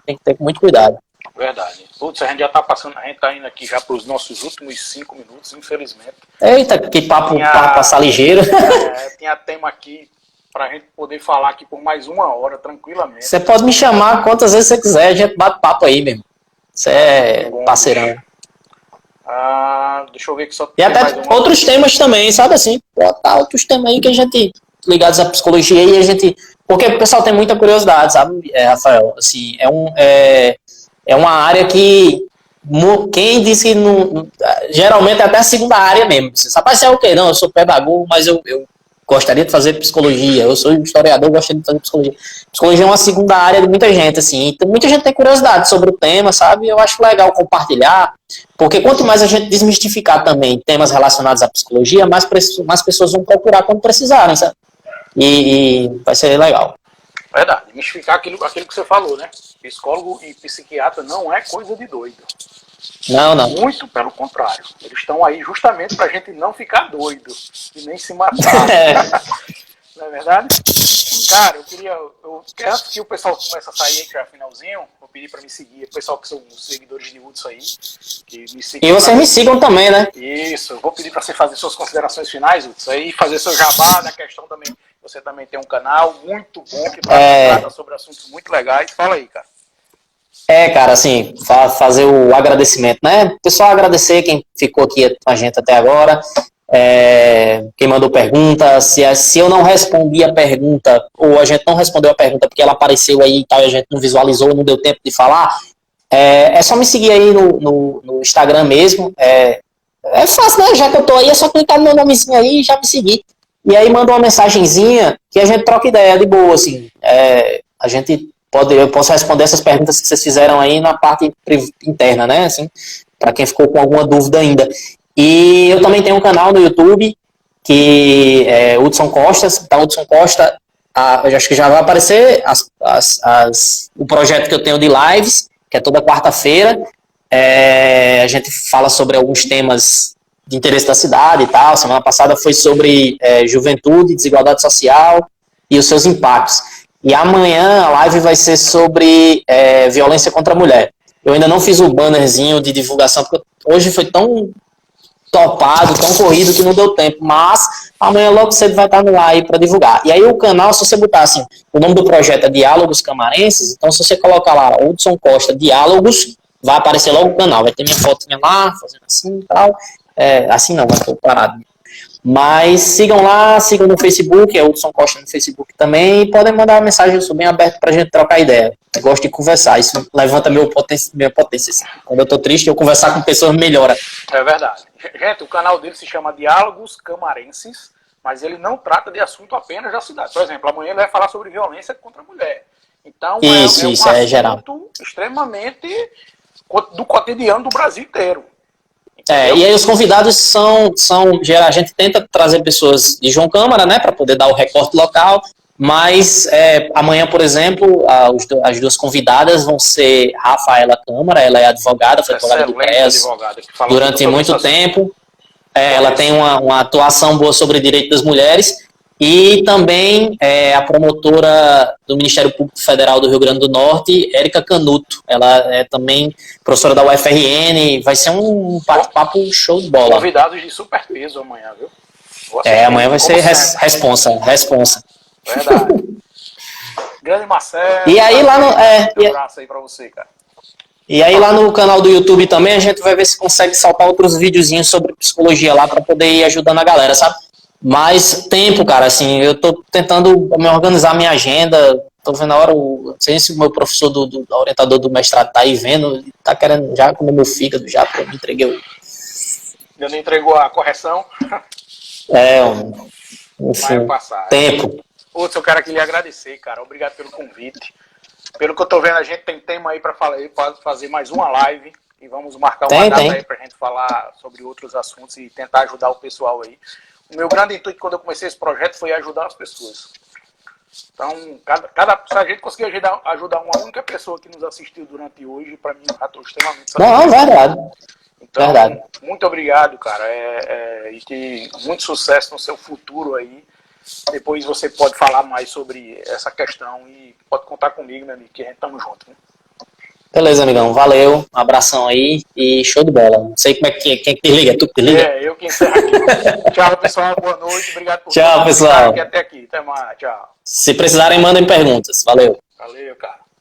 tem que ter muito cuidado. Verdade. Putz, a gente já tá passando, a gente tá indo aqui já para os nossos últimos 5 minutos, infelizmente. Eita, que papo passar ligeiro. Tinha tema aqui pra gente poder falar aqui por mais 1 hora, tranquilamente. Você pode me chamar quantas vezes você quiser, a gente bate papo aí mesmo. Você é parceirão. Deixa eu ver aqui só. E até outros temas também, sabe assim? Botar outros temas aí que a gente, ligados à psicologia e a gente. Porque o pessoal tem muita curiosidade, sabe, Rafael? Assim, é uma área que quem diz que não, geralmente é até a segunda área mesmo. Você sabe, é o quê? Não, eu sou pedagogo, mas eu gostaria de fazer psicologia, eu sou historiador, gostaria de fazer psicologia. Psicologia é uma segunda área de muita gente, assim, então, muita gente tem curiosidade sobre o tema, sabe? Eu acho legal compartilhar, porque quanto mais a gente desmistificar também temas relacionados à psicologia, mais pessoas vão procurar quando precisarem, sabe? E vai ser legal. Verdade, desmistificar aquilo que você falou, né? Psicólogo e psiquiatra não é coisa de doido. Não. Muito pelo contrário. Eles estão aí justamente pra gente não ficar doido e nem se matar. Não é verdade? Cara, antes que o pessoal comece a sair aí, que é finalzinho, vou pedir pra me seguir. O pessoal que são os seguidores de Hudson aí, que me sigam. E vocês me sigam também, né? Isso, eu vou pedir pra você fazer suas considerações finais, Hudson, aí fazer seu jabá na questão também. Você também tem um canal muito bom que trata sobre assuntos muito legais. Fala aí, cara. Cara, assim, fazer o agradecimento, né? Pessoal, agradecer quem ficou aqui com a gente até agora, quem mandou pergunta, se eu não respondi a pergunta, ou a gente não respondeu a pergunta porque ela apareceu aí e tal, e a gente não visualizou, não deu tempo de falar, é só me seguir aí no Instagram mesmo, é fácil, né? Já que eu tô aí, é só clicar no meu nomezinho aí e já me seguir. E aí manda uma mensagenzinha que a gente troca ideia de boa, assim, eu posso responder essas perguntas que vocês fizeram aí na parte interna, né? Assim, para quem ficou com alguma dúvida ainda. E eu também tenho um canal no YouTube que é Hudson Costa. Tá, Hudson Costa, eu acho que já vai aparecer o projeto que eu tenho de lives, que é toda quarta-feira. A gente fala sobre alguns temas de interesse da cidade e tal. Semana passada foi sobre juventude, desigualdade social e os seus impactos. E amanhã a live vai ser sobre violência contra a mulher. Eu ainda não fiz o bannerzinho de divulgação, porque hoje foi tão topado, tão corrido, que não deu tempo. Mas amanhã logo cedo vai estar no ar aí para divulgar. E aí o canal, se você botar assim, o nome do projeto é Diálogos Camarenses, então se você colocar lá, Hudson Costa Diálogos, vai aparecer logo o canal. Vai ter minha fotinha lá, fazendo assim e tal. Assim não, vai estar parado. Mas sigam lá, sigam no Facebook, é Hudson Costa no Facebook também, e podem mandar uma mensagem, eu sou bem aberto pra gente trocar ideia. Eu gosto de conversar, isso levanta minha potência. Assim. Quando eu tô triste, eu conversar com pessoas melhora. É verdade. Gente, o canal dele se chama Diálogos Camarenses, mas ele não trata de assunto apenas da cidade. Por exemplo, amanhã ele vai falar sobre violência contra a mulher. Então, é um assunto geral. Extremamente do cotidiano do Brasil inteiro. E aí os convidados são geral, a gente tenta trazer pessoas de João Câmara, né, para poder dar o recorte local, mas amanhã, por exemplo, as duas convidadas vão ser Rafaela Câmara, ela é advogada, foi advogada do CREAS durante muito tempo, ela tem uma atuação boa sobre o direito das mulheres, e também a promotora do Ministério Público Federal do Rio Grande do Norte, Érica Canuto. Ela é também professora da UFRN. Vai ser um papo show de bola. Convidados de super peso amanhã, viu? Amanhã vai ser responsa. Verdade. Grande Marcelo. E aí lá no... Um abraço aí pra você, cara. E aí lá no canal do YouTube também a gente vai ver se consegue saltar outros videozinhos sobre psicologia lá para poder ir ajudando a galera, sabe? Mas tempo, cara, assim, eu tô tentando me organizar minha agenda, tô vendo a hora, não sei se o meu professor orientador do mestrado tá aí vendo, tá querendo já comer meu fígado já, porque eu me entreguei. Já não entregou a correção? Enfim, tempo. Outro, eu quero aqui lhe agradecer, cara, obrigado pelo convite. Pelo que eu tô vendo, a gente tem tema aí para fazer mais uma live, e vamos marcar uma data aí pra gente falar sobre outros assuntos e tentar ajudar o pessoal aí. O meu grande intuito quando eu comecei esse projeto foi ajudar as pessoas. Então, se a gente conseguir ajudar uma única pessoa que nos assistiu durante hoje, para mim, eu estou extremamente satisfeito. Não, verdade. Então, verdade. Muito obrigado, cara. E que muito sucesso no seu futuro aí. Depois você pode falar mais sobre essa questão e pode contar comigo, meu amigo, que a gente estamos juntos. Né? Beleza, amigão. Valeu. Um abração aí e show de bola. Não sei como é quem que te liga. Tu que te liga? Eu que encerro aqui. Tchau, pessoal. Boa noite. Obrigado por Tchau, pessoal. Até aqui. Até mais. Tchau. Se precisarem, mandem perguntas. Valeu. Valeu, cara.